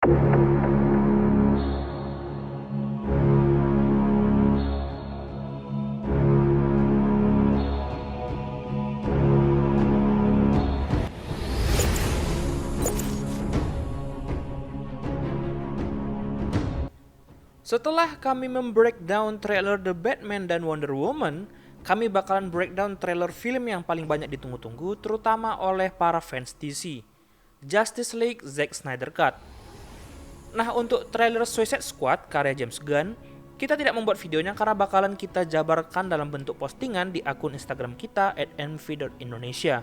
Setelah kami membreakdown trailer The Batman dan Wonder Woman, kami bakalan breakdown trailer film yang paling banyak ditunggu-tunggu, terutama oleh para fans DC, Justice League Zack Snyder Cut. Nah, untuk trailer Suicide Squad karya James Gunn, kita tidak membuat videonya karena bakalan kita jabarkan dalam bentuk postingan di akun Instagram kita @nv.indonesia.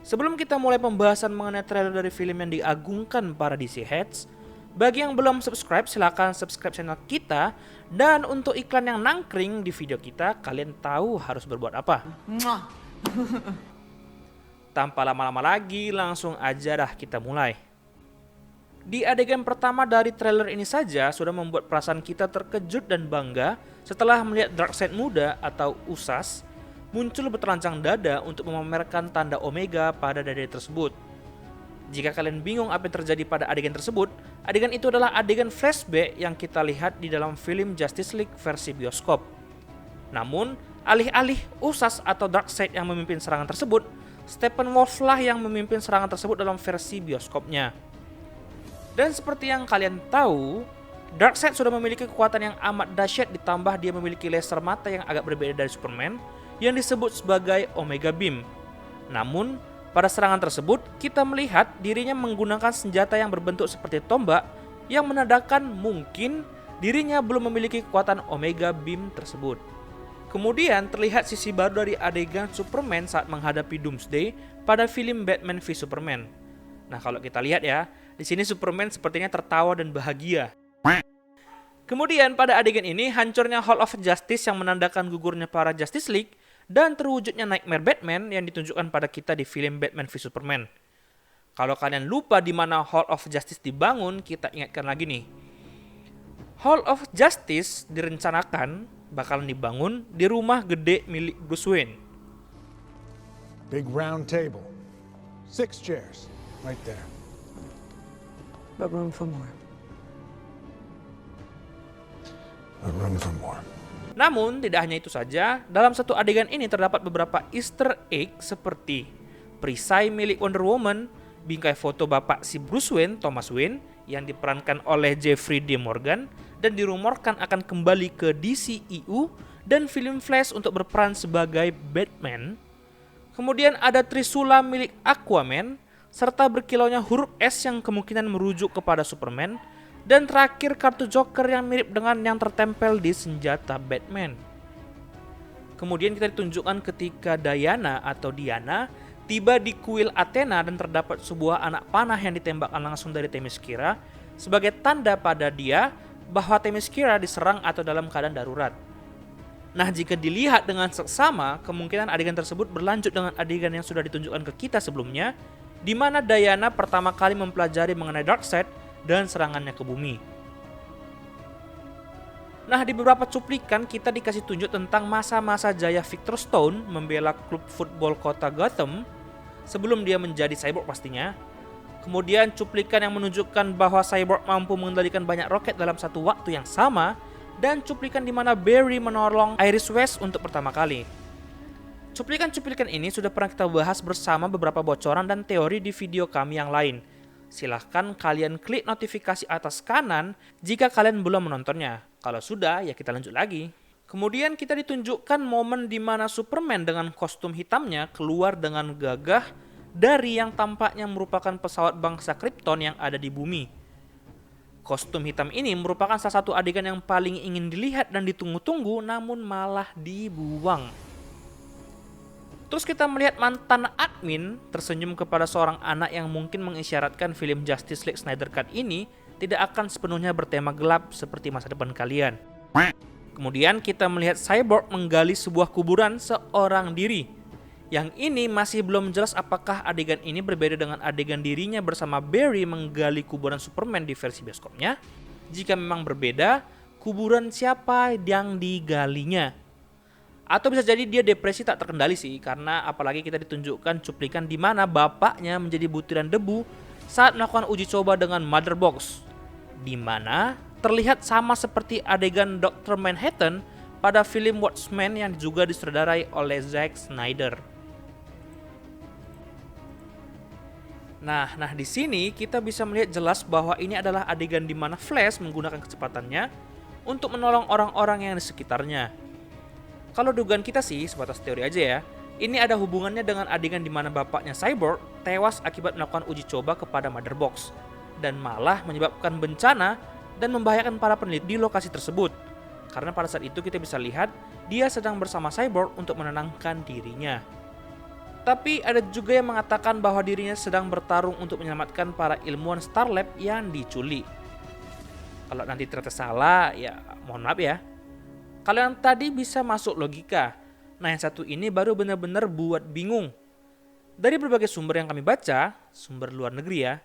Sebelum kita mulai pembahasan mengenai trailer dari film yang diagungkan para DC Heads, bagi yang belum subscribe, silahkan subscribe channel kita. Dan untuk iklan yang nangkring di video kita, kalian tahu harus berbuat apa. Tanpa lama-lama lagi, langsung aja dah kita mulai. Di adegan pertama dari trailer ini saja sudah membuat perasaan kita terkejut dan bangga setelah melihat Darkseid muda atau USAS muncul bertelanjang dada untuk memamerkan tanda Omega pada dada tersebut. Jika kalian bingung apa yang terjadi pada adegan tersebut, adegan itu adalah adegan flashback yang kita lihat di dalam film Justice League versi bioskop. Namun, alih-alih USAS atau Darkseid yang memimpin serangan tersebut, Steppenwolf lah yang memimpin serangan tersebut dalam versi bioskopnya. Dan seperti yang kalian tahu, Darkseid sudah memiliki kekuatan yang amat dahsyat, ditambah dia memiliki laser mata yang agak berbeda dari Superman yang disebut sebagai Omega Beam. Namun, pada serangan tersebut, kita melihat dirinya menggunakan senjata yang berbentuk seperti tombak yang menandakan mungkin dirinya belum memiliki kekuatan Omega Beam tersebut. Kemudian terlihat sisi baru dari adegan Superman saat menghadapi Doomsday pada film Batman v Superman. Nah, kalau kita lihat ya, di sini Superman sepertinya tertawa dan bahagia. Kemudian pada adegan ini hancurnya Hall of Justice yang menandakan gugurnya para Justice League dan terwujudnya Nightmare Batman yang ditunjukkan pada kita di film Batman v Superman. Kalau kalian lupa di mana Hall of Justice dibangun, kita ingatkan lagi nih. Hall of Justice direncanakan bakalan dibangun di rumah gede milik Bruce Wayne. Big round table. 6 chairs. Right there. But room for more. A room for more. Namun, tidak hanya itu saja, dalam satu adegan ini terdapat beberapa easter egg seperti perisai milik Wonder Woman, bingkai foto bapak si Bruce Wayne, Thomas Wayne, yang diperankan oleh Jeffrey D. Morgan, dan dirumorkan akan kembali ke DCEU, dan film Flash untuk berperan sebagai Batman. Kemudian ada trisula milik Aquaman, serta berkilaunya huruf S yang kemungkinan merujuk kepada Superman, dan terakhir kartu Joker yang mirip dengan yang tertempel di senjata Batman. Kemudian kita ditunjukkan ketika Diana tiba di kuil Athena dan terdapat sebuah anak panah yang ditembakkan langsung dari Themyscira sebagai tanda pada dia bahwa Themyscira diserang atau dalam keadaan darurat. Nah, jika dilihat dengan seksama, kemungkinan adegan tersebut berlanjut dengan adegan yang sudah ditunjukkan ke kita sebelumnya, di mana Diana pertama kali mempelajari mengenai Darkseid dan serangannya ke bumi. Nah, di beberapa cuplikan kita dikasih tunjuk tentang masa-masa jaya Victor Stone membela klub football kota Gotham sebelum dia menjadi cyborg pastinya. Kemudian cuplikan yang menunjukkan bahwa cyborg mampu mengendalikan banyak roket dalam satu waktu yang sama, dan cuplikan di mana Barry menolong Iris West untuk pertama kali. Cuplikan-cuplikan ini sudah pernah kita bahas bersama beberapa bocoran dan teori di video kami yang lain. Silahkan kalian klik notifikasi atas kanan jika kalian belum menontonnya. Kalau sudah, ya kita lanjut lagi. Kemudian kita ditunjukkan momen di mana Superman dengan kostum hitamnya keluar dengan gagah dari yang tampaknya merupakan pesawat bangsa Krypton yang ada di bumi. Kostum hitam ini merupakan salah satu adegan yang paling ingin dilihat dan ditunggu-tunggu, namun malah dibuang. Terus kita melihat mantan admin tersenyum kepada seorang anak yang mungkin mengisyaratkan film Justice League Snyder Cut ini tidak akan sepenuhnya bertema gelap seperti masa depan kalian. Kemudian kita melihat Cyborg menggali sebuah kuburan seorang diri. Yang ini masih belum jelas apakah adegan ini berbeda dengan adegan dirinya bersama Barry menggali kuburan Superman di versi bioskopnya. Jika memang berbeda, kuburan siapa yang digalinya? Atau bisa jadi dia depresi tak terkendali sih, karena apalagi kita ditunjukkan cuplikan di mana bapaknya menjadi butiran debu saat melakukan uji coba dengan Mother Box, di mana terlihat sama seperti adegan Dr. Manhattan pada film Watchmen yang juga disutradarai oleh Zack Snyder. Nah, di sini kita bisa melihat jelas bahwa ini adalah adegan di mana Flash menggunakan kecepatannya untuk menolong orang-orang yang di sekitarnya. Kalau dugaan kita sih sebatas teori aja ya, ini ada hubungannya dengan adegan di mana bapaknya Cyborg tewas akibat melakukan uji coba kepada Mother Box dan malah menyebabkan bencana dan membahayakan para peneliti di lokasi tersebut. Karena pada saat itu kita bisa lihat dia sedang bersama Cyborg untuk menenangkan dirinya. Tapi ada juga yang mengatakan bahwa dirinya sedang bertarung untuk menyelamatkan para ilmuwan Starlab yang diculik. Kalau nanti ternyata salah, ya mohon maaf ya. Kalau yang tadi bisa masuk logika, nah yang satu ini baru benar-benar buat bingung. Dari berbagai sumber yang kami baca, sumber luar negeri ya,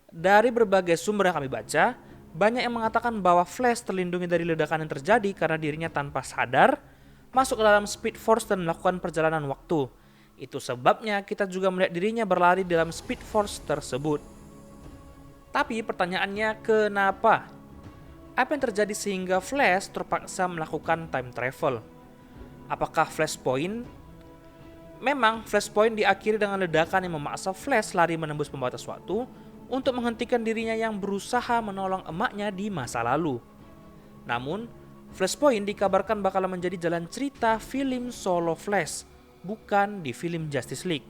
dari berbagai sumber yang kami baca, banyak yang mengatakan bahwa Flash terlindungi dari ledakan yang terjadi karena dirinya tanpa sadar masuk ke dalam Speed Force dan melakukan perjalanan waktu. Itu sebabnya kita juga melihat dirinya berlari dalam Speed Force tersebut. Tapi pertanyaannya, kenapa? Apa yang terjadi sehingga Flash terpaksa melakukan time travel? Apakah Flashpoint? Memang Flashpoint diakhiri dengan ledakan yang memaksa Flash lari menembus pembatas waktu untuk menghentikan dirinya yang berusaha menolong emaknya di masa lalu. Namun, Flashpoint dikabarkan bakal menjadi jalan cerita film solo Flash, bukan di film Justice League.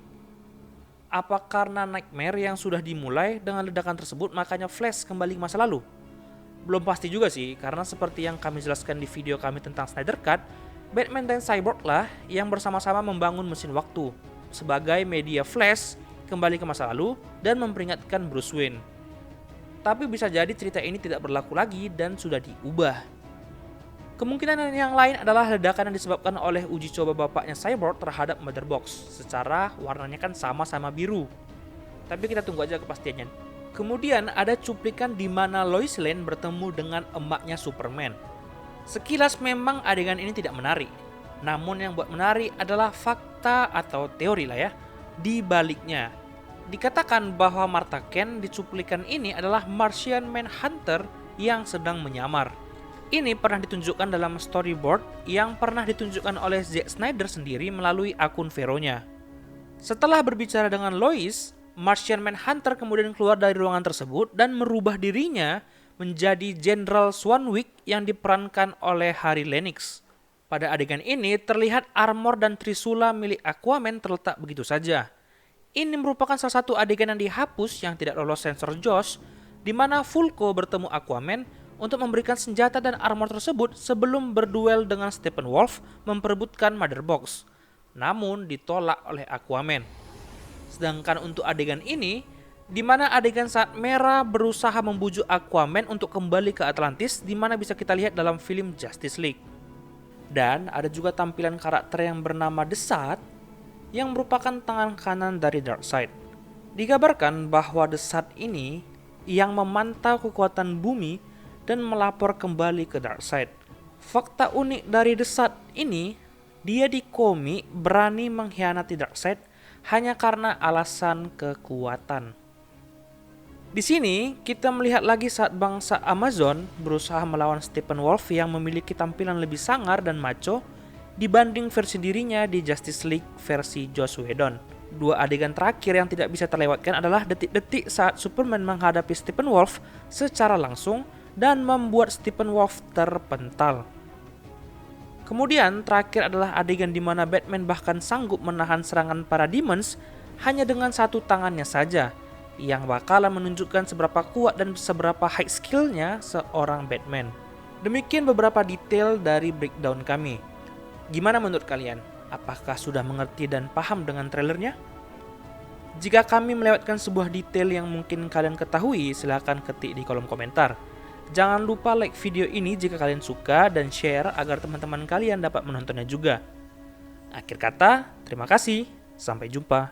Apa karena Nightmare yang sudah dimulai dengan ledakan tersebut makanya Flash kembali ke masa lalu? Belum pasti juga sih, karena seperti yang kami jelaskan di video kami tentang Snyder Cut, Batman dan Cyborg lah yang bersama-sama membangun mesin waktu sebagai media Flash kembali ke masa lalu dan memperingatkan Bruce Wayne. Tapi bisa jadi cerita ini tidak berlaku lagi dan sudah diubah. Kemungkinan yang lain adalah ledakan yang disebabkan oleh uji coba bapaknya Cyborg terhadap Mother Box. Secara warnanya kan sama-sama biru. Tapi kita tunggu aja kepastiannya. Kemudian ada cuplikan di mana Lois Lane bertemu dengan emaknya Superman. Sekilas memang adegan ini tidak menarik. Namun yang buat menarik adalah fakta atau teori lah ya di baliknya. Dikatakan bahwa Martha Kent di cuplikan ini adalah Martian Manhunter yang sedang menyamar. Ini pernah ditunjukkan dalam storyboard yang pernah ditunjukkan oleh Zack Snyder sendiri melalui akun Vero-nya. Setelah berbicara dengan Lois, Martian Manhunter kemudian keluar dari ruangan tersebut dan merubah dirinya menjadi Jenderal Swanwick yang diperankan oleh Harry Lennix. Pada adegan ini terlihat armor dan trisula milik Aquaman terletak begitu saja. Ini merupakan salah satu adegan yang dihapus yang tidak lolos sensor Josh, di mana Vulko bertemu Aquaman untuk memberikan senjata dan armor tersebut sebelum berduel dengan Steppenwolf memperebutkan Mother Box. Namun ditolak oleh Aquaman. Sedangkan untuk adegan ini, di mana adegan saat Mera berusaha membujuk Aquaman untuk kembali ke Atlantis, di mana bisa kita lihat dalam film Justice League. Dan ada juga tampilan karakter yang bernama The Sat, yang merupakan tangan kanan dari Darkseid. Dikabarkan bahwa The Sat ini yang memantau kekuatan bumi dan melapor kembali ke Darkseid. Fakta unik dari The Sat ini, dia di komik berani mengkhianati Darkseid hanya karena alasan kekuatan. Di sini kita melihat lagi saat bangsa Amazon berusaha melawan Steppenwolf yang memiliki tampilan lebih sangar dan macho dibanding versi dirinya di Justice League versi Joss Whedon. Dua adegan terakhir yang tidak bisa terlewatkan adalah detik-detik saat Superman menghadapi Steppenwolf secara langsung dan membuat Steppenwolf terpental. Kemudian terakhir adalah adegan di mana Batman bahkan sanggup menahan serangan para demons hanya dengan satu tangannya saja, yang bakalan menunjukkan seberapa kuat dan seberapa high skillnya seorang Batman. Demikian beberapa detail dari breakdown kami. Gimana menurut kalian? Apakah sudah mengerti dan paham dengan trailernya? Jika kami melewatkan sebuah detail yang mungkin kalian ketahui, silahkan ketik di kolom komentar. Jangan lupa like video ini jika kalian suka dan share agar teman-teman kalian dapat menontonnya juga. Akhir kata, terima kasih. Sampai jumpa.